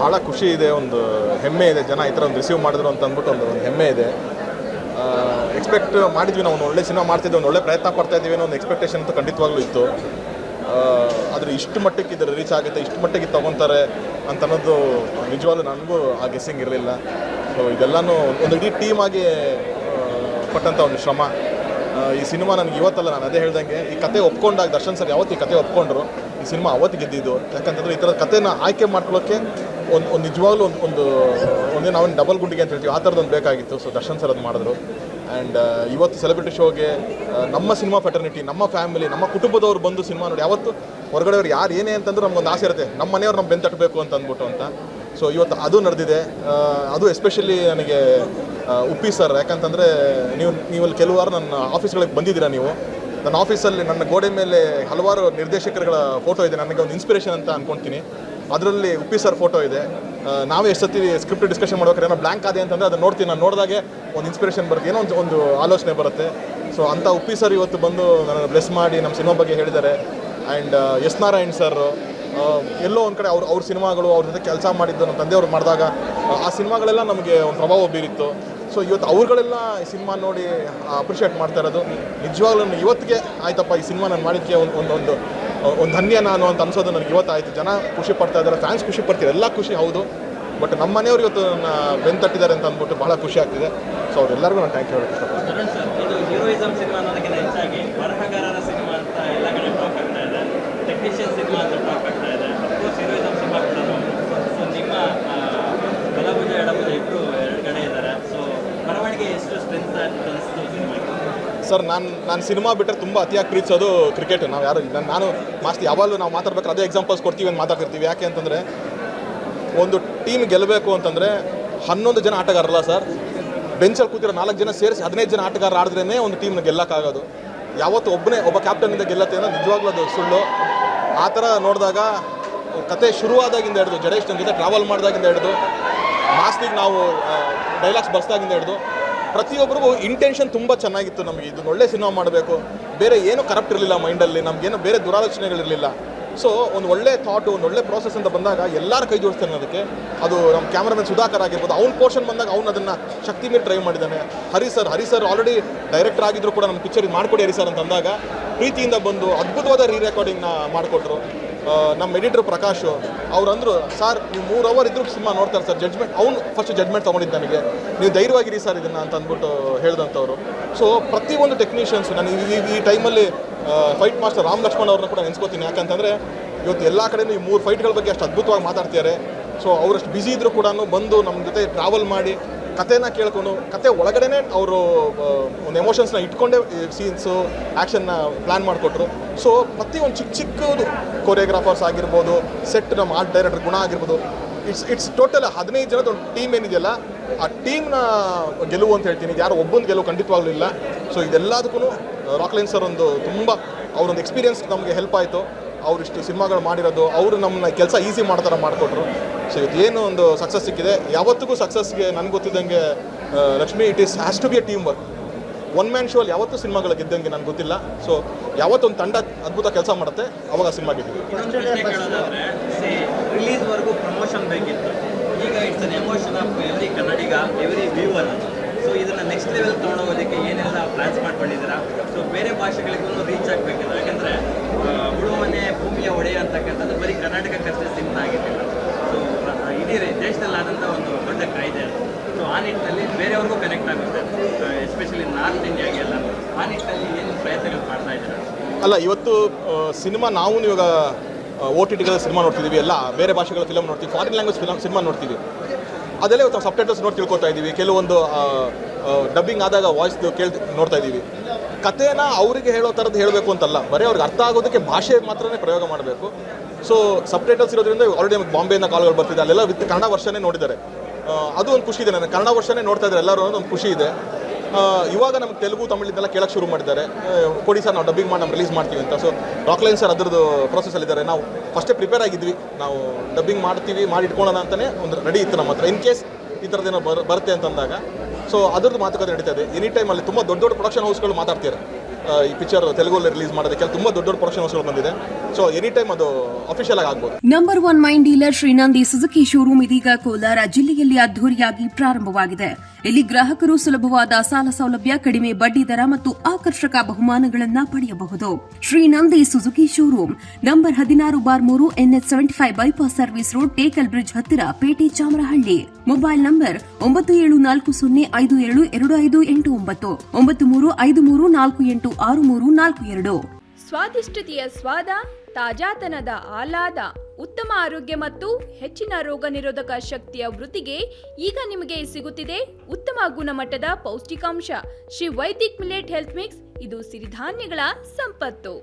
ಭಾಳ ಖುಷಿ ಇದೆ, ಒಂದು ಹೆಮ್ಮೆ ಇದೆ. ಜನ ಈ ಥರ ಒಂದು ರಿಸೀವ್ ಮಾಡಿದ್ರು ಅಂತ ಅಂದ್ಬಿಟ್ಟು ಒಂದು ಹೆಮ್ಮೆ ಇದೆ. ಎಕ್ಸ್ಪೆಕ್ಟ್ ಮಾಡಿದ್ವಿ, ನಾವು ಒಂದು ಒಳ್ಳೆ ಸಿನಿಮಾ ಮಾಡ್ತಿದ್ವಿ, ಒಂದು ಒಳ್ಳೆ ಪ್ರಯತ್ನ ಪಡ್ತಾ ಇದ್ದೀವಿ ಅನ್ನೋ ಒಂದು ಎಕ್ಸ್ಪೆಕ್ಟೇಷನ್ ಅಂತೂ ಖಂಡಿತವಾಗ್ಲೂ ಇತ್ತು. ಆದರೆ ಇಷ್ಟು ಮಟ್ಟಿಗೆ ಇದು ರೀಚ್ ಆಗುತ್ತೆ, ಇಷ್ಟು ಮಟ್ಟಿಗೆ ತೊಗೊತಾರೆ ಅಂತ ಅನ್ನೋದು ನಿಜವಾಗ್ಲೂ ನನಗೂ ಆ ಗೆಸ್ಸಿಂಗ್ ಇರಲಿಲ್ಲ. ಸೊ ಇದೆಲ್ಲನೂ ಒಂದು ಇಡೀ ಟೀಮಾಗಿ ಪಟ್ಟಂಥ ಒಂದು ಶ್ರಮ. ಈ ಸಿನಿಮಾ ನನಗೆ ಇವತ್ತಲ್ಲ, ನಾನು ಅದೇ ಹೇಳ್ದಂಗೆ ಈ ಕತೆ ಒಪ್ಕೊಂಡಾಗ ದರ್ಶನ್ ಸರ್ ಯಾವತ್ತು ಈ ಕತೆ ಒಪ್ಕೊಂಡ್ರು, ಈ ಸಿನಿಮಾ ಅವತ್ತು ಗೆದ್ದಿದ್ದು. ಯಾಕಂತಂದರೆ ಈ ಥರದ ಕತೆನ ಆಯ್ಕೆ ಮಾಡ್ಕೊಳ್ಳೋಕ್ಕೆ ಒಂದು ನಿಜವಾಗ್ಲೂ ಒಂದೇ ನಾವೇನು ಡಬಲ್ ಗುಂಡಿಗೆ ಅಂತ ಹೇಳ್ತೀವಿ, ಆ ಥರದೊಂದು ಬೇಕಾಗಿತ್ತು. ಸೊ ದರ್ಶನ್ ಸರ್ ಅದು ಮಾಡಿದ್ರು. ಆ್ಯಂಡ್ ಇವತ್ತು ಸೆಲೆಬ್ರಿಟಿ ಶೋಗೆ ನಮ್ಮ ಸಿನಿಮಾ ಫ್ಯಾಟರ್ನಿಟಿ, ನಮ್ಮ ಫ್ಯಾಮಿಲಿ, ನಮ್ಮ ಕುಟುಂಬದವ್ರು ಬಂದು ಸಿನಿಮಾ ನೋಡಿ. ಯಾವತ್ತು ಹೊರಗಡೆಯವ್ರು ಯಾರು ಏನೇ ಅಂತಂದ್ರೆ ನಮ್ಗೊಂದು ಆಸೆ ಇರುತ್ತೆ, ನಮ್ಮ ಮನೆಯವ್ರು ನಮ್ಮ ಬೆನ್ನು ತಟ್ಟಬೇಕು ಅಂತ ಅಂದ್ಬಿಟ್ಟು ಅಂತ. ಸೊ ಇವತ್ತು ಅದು ನಡೆದಿದೆ. ಅದು ಎಸ್ಪೆಷಲಿ ನನಗೆ ಉಪ್ಪಿ ಸರ್, ಯಾಕಂತಂದರೆ ನೀವಲ್ಲಿ ಕೆಲವಾರು ನನ್ನ ಆಫೀಸ್ಗಳಿಗೆ ಬಂದಿದ್ದೀರಾ. ನೀವು ನನ್ನ ಆಫೀಸಲ್ಲಿ ನನ್ನ ಗೋಡೆ ಮೇಲೆ ಹಲವಾರು ನಿರ್ದೇಶಕರುಗಳ ಫೋಟೋ ಇದೆ, ನನಗೆ ಒಂದು ಇನ್ಸ್ಪಿರೇಷನ್ ಅಂತ ಅಂದ್ಕೊಳ್ತೀನಿ. ಅದರಲ್ಲಿ ಉಪ್ಪಿ ಸರ್ ಫೋಟೋ ಇದೆ. ನಾವೇ ಎಷ್ಟು ಸತಿ ಸ್ಕ್ರಿಪ್ಟ್ ಡಿಸ್ಕಷನ್ ಮಾಡ್ಬೇಕಾದ್ರೆ ಏನೋ ಬ್ಲ್ಯಾಂಕ್ ಆದೆ ಅಂತಂದರೆ ಅದನ್ನು ನೋಡ್ತೀನಿ, ನಾನು ನೋಡಿದಾಗೆ ಒಂದು ಇನ್ಸ್ಪಿರೇಷನ್ ಬರುತ್ತೆ, ಏನೋ ಒಂದು ಆಲೋಚನೆ ಬರುತ್ತೆ. ಸೊ ಅಂಥ ಉಪ್ಪಿ ಸರ್ ಇವತ್ತು ಬಂದು ನನ್ನ ಬ್ಲೆಸ್ ಮಾಡಿ ನಮ್ಮ ಸಿನಿಮಾ ಬಗ್ಗೆ ಹೇಳಿದ್ದಾರೆ. ಆ್ಯಂಡ್ ಎಸ್ ನಾರಾಯಣ್ ಸರ್ ಎಲ್ಲೋ ಒಂದು ಕಡೆ ಅವ್ರ ಸಿನಿಮಾಗಳು, ಅವ್ರ ಜೊತೆ ಕೆಲಸ ಮಾಡಿದ್ದು ನಮ್ಮ ತಂದೆಯವ್ರು ಮಾಡಿದಾಗ ಆ ಸಿನಿಮಾಗಳೆಲ್ಲ ನಮಗೆ ಒಂದು ಪ್ರಭಾವ ಬೀರಿತ್ತು. ಸೊ ಇವತ್ತು ಅವ್ರುಗಳೆಲ್ಲ ಈ ಸಿನಿಮಾ ನೋಡಿ ಅಪ್ರಿಷಿಯೇಟ್ ಮಾಡ್ತಾ ಇರೋದು ನಿಜವಾಗ್ಲೂ ಇವತ್ತಿಗೆ ಆಯ್ತಪ್ಪ, ಈ ಸಿನಿಮಾ ನಾನು ಮಾಡಿದ್ದಕ್ಕೆ ಒಂದು ಧನ್ಯ ನಾನು ಅಂತ ಅನ್ಸೋದು ನನಗೆ ಇವತ್ತಾಯಿತು. ಜನ ಖುಷಿ ಪಡ್ತಾ ಇದ್ದಾರೆ, ಫ್ಯಾನ್ಸ್ ಖುಷಿ ಪಡ್ತಾರೆ, ಎಲ್ಲ ಖುಷಿ ಹೌದು. ಬಟ್ ನಮ್ಮ ಮನೆಯವ್ರು ಇವತ್ತು ನನ್ನ ಬೆನ್ನು ತಟ್ಟಿದ್ದಾರೆ ಅಂತ ಅಂದ್ಬಿಟ್ಟು ಭಾಳ ಖುಷಿ ಆಗ್ತಿದೆ. ಸೊ ಅವ್ರೆಲ್ಲರಿಗೂ ನಾನು ಥ್ಯಾಂಕ್ ಯು ಹೇಳಕ್ಕೆ ಇಷ್ಟಪಡ್ತೀನಿ. ಇದು ಹೀರೋಯಿಸಮ್ ಸಿನಿಮಾ ಅನ್ನೋದಕ್ಕಿಂತ ಹೆಚ್ಚಾಗಿ ಬರಹಗಾರರ ಸಿನಿಮಾ ಅಂತ ಎಲ್ಲ ಕಡೆ ಟಾಕ್ ಆಗ್ತಾ ಇದೆ, ಟೆಕ್ನಿಷಿಯನ್ ಸಿನಿಮಾ ಅಂತ ಟಾಕ್ ಆಗ್ತಾ ಇದೆ. ಅಫ್ಕೋರ್ಸ್ ಹೀರೋಯಿಸಮ್ ಸಿನಿಮಾ ಕೂಡ ಸೊ ನಿಮ್ಮ ಬಲಭುಜ ಎಡಭುಜ ಇಬ್ಬರು ಎರಡು ಕಡೆ ಇದ್ದಾರೆ. ಸೊ ಬರವಣಿಗೆ ಎಷ್ಟು ಸ್ಟ್ರೆಂತ್ ಅನಿಸ್ತು ಸಿನಿಮಾಗೆ? ಸರ್, ನಾನು ಸಿನಿಮಾ ಬಿಟ್ಟರೆ ತುಂಬ ಅತಿಯಾಗಿ ಪ್ರೀತಿಸೋದು ಕ್ರಿಕೆಟ್. ನಾವು ಯಾರು ನಾನು ಮಾಸ್ತಿ ಯಾವಾಗಲೂ ನಾವು ಮಾತಾಡ್ಬೇಕಾದ್ರೆ ಅದೇ ಎಕ್ಸಾಂಪಲ್ಸ್ ಕೊಡ್ತೀವಿ ಅಂತ ಮಾತಾಡ್ತಿರ್ತೀವಿ. ಯಾಕೆ ಅಂತಂದರೆ ಒಂದು ಟೀಮ್ ಗೆಲ್ಲಬೇಕು ಅಂತಂದರೆ 11 ಜನ ಆಟಗಾರರಲ್ಲ ಸರ್, ಬೆಂಚಲ್ಲಿ ಕೂತಿರೋ 4 ಜನ ಸೇರಿಸಿ 15 ಜನ ಆಟಗಾರ ಆಡಿದ್ರೇ ಒಂದು ಟೀಮ್ನ ಗೆಲ್ಲಕ್ಕಾಗೋದು. ಯಾವತ್ತು ಒಬ್ಬ ಕ್ಯಾಪ್ಟನ್ನಿಂದ ಗೆಲ್ಲತ್ತೆ ಅನ್ನೋ ನಿಜವಾಗ್ಲೂ ಅದು ಸುಳ್ಳು. ಆ ಥರ ನೋಡಿದಾಗ ಕತೆ ಶುರುವಾದಾಗಿಂದ ಹಿಡಿದು, ಜಡೇಶ್ ನನ್ನ ಜೊತೆ ಟ್ರಾವೆಲ್ ಮಾಡಿದಾಗಿಂದ ಹಿಡಿದು, ಮಾಸ್ತಿಗೆ ನಾವು ಡೈಲಾಗ್ಸ್ ಬರ್ಸ್ದಾಗಿಂದ ಹಿಡಿದು ಪ್ರತಿಯೊಬ್ಬರಿಗೂ ಇಂಟೆನ್ಷನ್ ತುಂಬ ಚೆನ್ನಾಗಿತ್ತು. ನಮಗೆ ಇದು ಒಳ್ಳೆ ಸಿನಿಮಾ ಮಾಡಬೇಕು, ಬೇರೆ ಏನೂ ಕರಪ್ಟ್ ಇರಲಿಲ್ಲ ಮೈಂಡಲ್ಲಿ, ನಮಗೇನು ಬೇರೆ ದುರಾಲೋಚನೆಗಳಿರಲಿಲ್ಲ. ಸೊ ಒಂದು ಒಳ್ಳೆ ಥಾಟು, ಒಂದು ಒಳ್ಳೆ ಪ್ರೋಸೆಸ್ ಅಂತ ಬಂದಾಗ ಎಲ್ಲರೂ ಕೈ ಜೋಡಿಸ್ತಾನೆ ಅದಕ್ಕೆ. ಅದು ನಮ್ಮ ಕ್ಯಾಮ್ರಾಮನ್ ಸುಧಾಕರ್ ಆಗಿರ್ಬೋದು, ಅವ್ನ ಪೋರ್ಷನ್ ಬಂದಾಗ ಅವ್ನು ಅದನ್ನು ಶಕ್ತಿ ಮೀರಿ ಟ್ರೈ ಮಾಡಿದ್ದಾನೆ. ಹರಿ ಸರ್ ಆಲ್ರೆಡಿ ಡೈರೆಕ್ಟರ್ ಆಗಿದ್ರು ಕೂಡ ನಮ್ಮ ಪಿಕ್ಚರ್ ಮಾಡಿಕೊಡಿ ಹರಿ ಸರ್ ಅಂತ ಅಂದಾಗ ಪ್ರೀತಿಯಿಂದ ಬಂದು ಅದ್ಭುತವಾದ ರೆಕಾರ್ಡಿಂಗ್ನ ಮಾಡಿಕೊಟ್ರು. ನಮ್ಮ ಎಡಿಟರ್ ಪ್ರಕಾಶ್ ಅವ್ರು ಅಂದರು, ಸರ್ ನೀವು 3 ಅವರ್ ಇದ್ರೂ ಸಿನಿಮಾ ನೋಡ್ತಾರೆ ಸರ್, ಜಡ್ಜ್ಮೆಂಟ್ ಅವ್ನು ಫಸ್ಟ್ ಜಡ್ಜ್ಮೆಂಟ್ ತೊಗೊಂಡಿದ್ದು ನನಗೆ, ನೀವು ಧೈರ್ಯವಾಗಿರಿ ಸರ್ ಇದನ್ನು ಅಂತ ಅಂದ್ಬಿಟ್ಟು ಹೇಳಿದಂಥವ್ರು. ಸೊ ಪ್ರತಿಯೊಂದು ಟೆಕ್ನಿಷಿಯನ್ಸ್, ನಾನು ಈ ಟೈಮಲ್ಲಿ ಫೈಟ್ ಮಾಸ್ಟರ್ ರಾಮ್ ಲಕ್ಷ್ಮಣ್ ಅವ್ರನ್ನ ಕೂಡ ನೆನೆಸ್ಕೋತೀನಿ. ಯಾಕಂತಂದರೆ ಇವತ್ತು ಎಲ್ಲ ಕಡೆಯೂ ಈ 3 ಫೈಟ್ಗಳ ಬಗ್ಗೆ ಅಷ್ಟು ಅದ್ಭುತವಾಗಿ ಮಾತಾಡ್ತಿದ್ದಾರೆ. ಸೊ ಅವರಷ್ಟು ಬ್ಯುಸಿ ಇದ್ದರೂ ಕೂಡ ಬಂದು ನಮ್ಮ ಜೊತೆ ಟ್ರಾವೆಲ್ ಮಾಡಿ ಕಥೆನ ಕೇಳ್ಕೊಂಡು, ಕತೆ ಒಳಗಡೆ ಅವರು ಒಂದು ಎಮೋಷನ್ಸ್ನ ಇಟ್ಕೊಂಡೇ ಸೀನ್ಸು ಆ್ಯಕ್ಷನ್ನ ಪ್ಲ್ಯಾನ್ ಮಾಡಿಕೊಟ್ರು. ಸೊ ಪ್ರತಿಯೊಂದು ಚಿಕ್ಕದು ಕೊರಿಯೋಗ್ರಾಫರ್ಸ್ ಆಗಿರ್ಬೋದು, ಸೆಟ್ ನಮ್ಮ ಆರ್ಟ್ ಡೈರೆಕ್ಟರ್ ಗುಣ ಆಗಿರ್ಬೋದು, ಇಟ್ಸ್ ಟೋಟಲ್ 15 ಜನದ ಒಂದು ಟೀಮ್ ಏನಿದೆಯಲ್ಲ, ಆ ಟೀಮ್ನ ಗೆಲುವು ಅಂತ ಹೇಳ್ತೀನಿ. ಯಾರು ಒಬ್ಬೊಂದು ಗೆಲುವು ಖಂಡಿತವಾಗ್ಲೂ ಇಲ್ಲ. ಸೊ ಇದೆಲ್ಲದಕ್ಕೂ ರಾಕ್ಲೈನ್ ಸರ್ ತುಂಬ ಅವರೊಂದು ಎಕ್ಸ್ಪೀರಿಯನ್ಸ್ ನಮಗೆ ಹೆಲ್ಪ್ ಆಯಿತು. ಅವರಿಷ್ಟು ಸಿನಿಮಾಗಳು ಮಾಡಿರೋದು, ಅವರು ನಮ್ಮನ್ನ ಕೆಲಸ ಈಸಿ ಮಾಡೋ ಥರ ಮಾಡಿಕೊಟ್ರು. ಸೊ ಇವತ್ತು ಏನು ಒಂದು ಸಕ್ಸಸ್ ಸಿಕ್ಕಿದೆ, ಯಾವತ್ತಿಗೂ ಸಕ್ಸಸ್ಗೆ ನನಗೆ ಗೊತ್ತಿದ್ದಂಗೆ Lakshmi, has to be a team work. One man show ಅಲ್ಲಿ ಯಾವತ್ತೂ ಸಿನಿಮಾಗಳು ಗೆದ್ದಂಗೆ ನನಗೆ ಗೊತ್ತಿಲ್ಲ. ಸೊ ಯಾವತ್ತೊಂದು ತಂಡ ಅದ್ಭುತ ಕೆಲಸ ಮಾಡುತ್ತೆ, ಅವಾಗ ಸಿನಿಮಾ ಗೆದ್ದಿದೆ. ರಿಲೀಸ್ವರೆಗೂ ಪ್ರಮೋಷನ್ ಬೇಕಿತ್ತು, ಈಗ it's an emotion of every Kannadiga, every viewer. So ಇದನ್ನು ನೆಕ್ಸ್ಟ್ ಲೆವೆಲ್ ತೊಗೊಂಡೋಗೋದಕ್ಕೆ ಏನೆಲ್ಲ ಪ್ಲಾನ್ಸ್ ಮಾಡ್ಕೊಂಡಿದ್ದೀರಾ? ಸೊ ಬೇರೆ ಭಾಷೆಗಳಿಗೂ ರೀಚ್ ಆಗಬೇಕಿಲ್ಲ, ಯಾಕಂದರೆ ಉಳುಮನೆ ಭೂಮಿಯ ಒಡೆಯ ಅಂತಕ್ಕಂಥದ್ದು ಬರೀ ಕರ್ನಾಟಕಕ್ಕಷ್ಟೇ ಸೀಮಿತ ಆಗಿರಲಿಲ್ಲ. ಸೊ ಇಡೀ ದೇಶದಲ್ಲಾದಂಥ ಒಂದು ದೊಡ್ಡ ಕಾಯ್ದೆ ಅದು. ಸೊ ಆ ನಿಟ್ಟಿನಲ್ಲಿ ಬೇರೆಯವ್ರಿಗೂ ಕನೆಕ್ಟ್ ಆಗುತ್ತೆ, ಎಸ್ಪೆಷಲಿ ನಾರ್ತ್ ಇಂಡಿಯಾಗೆ ಎಲ್ಲ. ಆ ನಿಟ್ಟಿನಲ್ಲಿ ಏನು ಪ್ರಯತ್ನಗಳು ಮಾಡ್ತಾ ಇದ್ದೀರಾ? ಅಲ್ಲ, ಇವತ್ತು ಸಿನಿಮಾ ನಾವು ಇವಾಗ OTTಗಳ ಸಿನಿಮಾ ನೋಡ್ತಿದ್ದೀವಿ, ಎಲ್ಲ ಬೇರೆ ಭಾಷೆಗಳ ಫಿಲಮ್ ನೋಡ್ತೀವಿ, ಫಾರಿನ್ ಲ್ಯಾಂಗ್ವೇಜ್ ಸಿನಿಮಾ ನೋಡ್ತೀವಿ. ಅದೆಲ್ಲ ಇವತ್ತು ಸಬ್ಟೈಟಲ್ಸ್ ನೋಡಿ ತಿಳ್ಕೊತಾ ಇದ್ದೀವಿ. ಕೆಲವೊಂದು ಡಬ್ಬಿಂಗ್ ಆದಾಗ ವಾಯ್ಸ್ ನೋಡ್ತಾ ಇದ್ದೀವಿ. ಕಥೆನ ಅವರಿಗೆ ಹೇಳೋ ಥರದ್ದು ಹೇಳಬೇಕು ಅಂತಲ್ಲ, ಬರೀ ಅವ್ರಿಗೆ ಅರ್ಥ ಆಗೋದಕ್ಕೆ ಭಾಷೆ ಮಾತ್ರನೇ ಪ್ರಯೋಗ ಮಾಡಬೇಕು. ಸೊ ಸಬ್ಟೈಟಲ್ಸ್ ಇರೋದ್ರಿಂದ ಆಲ್ರೆಡಿ ನಮಗೆ ಬಾಂಬೆಯಿಂದ ಕಾಲ್ಗಳು ಬರ್ತಿದೆ, ಅಲ್ಲೆಲ್ಲ ವಿತ್ ಕನ್ನಡ ವರ್ಷನೇ ನೋಡಿದ್ದಾರೆ. ಅದು ಒಂದು ಖುಷಿ ಇದೆ, ನನಗೆ ಕನ್ನಡ ವರ್ಷನೇ ನೋಡ್ತಾ ಇದ್ದಾರೆ ಎಲ್ಲರೂ ಅನ್ನೋದು ಒಂದು ಖುಷಿ ಇದೆ. ಇವಾಗ ನಮ್ಗೆ ತೆಲುಗು ತಮಿಳಿಂದೆಲ್ಲ ಕೇಳೋಕ್ಕೆ ಶುರು ಮಾಡಿದ್ದಾರೆ, ಕೊಡಿ ಸರ್ ನಾವು ಡಬ್ಬಿಂಗ್ ಮಾಡಿ ನಾವು ರಿಲೀಸ್ ಮಾಡ್ತೀವಿ ಅಂತ. ಸೊ ರಾಕ್ಲೈನ್ ಸರ್ ಅದರದ್ದು ಪ್ರೊಸೆಸಲ್ಲಿದ್ದಾರೆ. ನಾವು ಫಸ್ಟೇ ಪ್ರಿಪೇರ್ ಆಗಿದ್ವಿ, ನಾವು ಡಬ್ಬಿಂಗ್ ಮಾಡ್ತೀವಿ, ಮಾಡಿ ಇಟ್ಕೊಳ್ಳೋಣ ಅಂತಲೇ ಒಂದು ರೆಡಿ ಇತ್ತು ನಮ್ಮ ಹತ್ರ, ಇನ್ ಕೇಸ್ ಈ ಥರದ್ದೇನೋ ಬರುತ್ತೆ ಅಂತಂದಾಗ. ಸೊ ಅದ್ರದ್ದು ಮಾತುಕತೆ ನಡೀತಾ ಇದೆ ಎನಿ ಟೈಮ್. ಅಲ್ಲಿ ತುಂಬ ದೊಡ್ಡ ಪ್ರೊಡಕ್ಷನ್ ಹೌಸ್ಗಳು ಮಾತಾಡ್ತಾರೆ. ಈ ಪಿಕ್ಚರ್ ತೆಲುಗಲ್ಲಿ ರಿಲೀಸ್ ಮಾಡೋದಕ್ಕೆ ತುಂಬ ದೊಡ್ಡ ದೊಡ್ಡ ಪ್ರೊಡಕ್ಷನ್ ಹೌಸ್ಗಳು ಬಂದಿದೆ. ಸೊ ಎನಿ ಟೈಮ್ ಅದು ಅಫಿಷಿಯಲ್ ಆಗಿ ಆಗ್ಬೋದು. Number 1 main dealer Srinandi Suzuki showroom ಇದೀಗ ಕೋಲಾರ ಜಿಲ್ಲೆಯಲ್ಲಿ ಅದ್ದೂರಿಯಾಗಿ ಪ್ರಾರಂಭವಾಗಿದೆ. ಇಲ್ಲಿ ಗ್ರಾಹಕರು ಸುಲಭವಾದ ಸಾಲ ಸೌಲಭ್ಯ, ಕಡಿಮೆ ಬಡ್ಡಿ ದರ ಮತ್ತು ಆಕರ್ಷಕ ಬಹುಮಾನಗಳನ್ನು ಪಡೆಯಬಹುದು. Srinandi Suzuki showroom number 16/3 NH 75 bypass service road, Tekal bridge ಹತ್ತಿರ, ಪೇಟೆ, ಚಾಮರಹಳ್ಳಿ. Mobile number 9740525289 9353486342. ಸ್ವಾದಿಷ್ಟತೆಯ ಸ್ವಾದ, ತಾಜಾತನದ ಆಹ್ಲಾದ, ಉತ್ತಮ ಆರೋಗ್ಯ ಮತ್ತು ಹೆಚ್ಚಿನ ರೋಗ ನಿರೋಧಕ ಶಕ್ತಿಯ ವೃದ್ಧಿಗೆ ಈಗ ನಿಮಗೆ ಸಿಗುತ್ತಿದೆ ಉತ್ತಮ ಗುಣಮಟ್ಟದ ಪೌಷ್ಟಿಕಾಂಶ. Shri Vaidik millet health mix, ಇದು ಸಿರಿಧಾನ್ಯಗಳ ಸಂಪತ್ತು.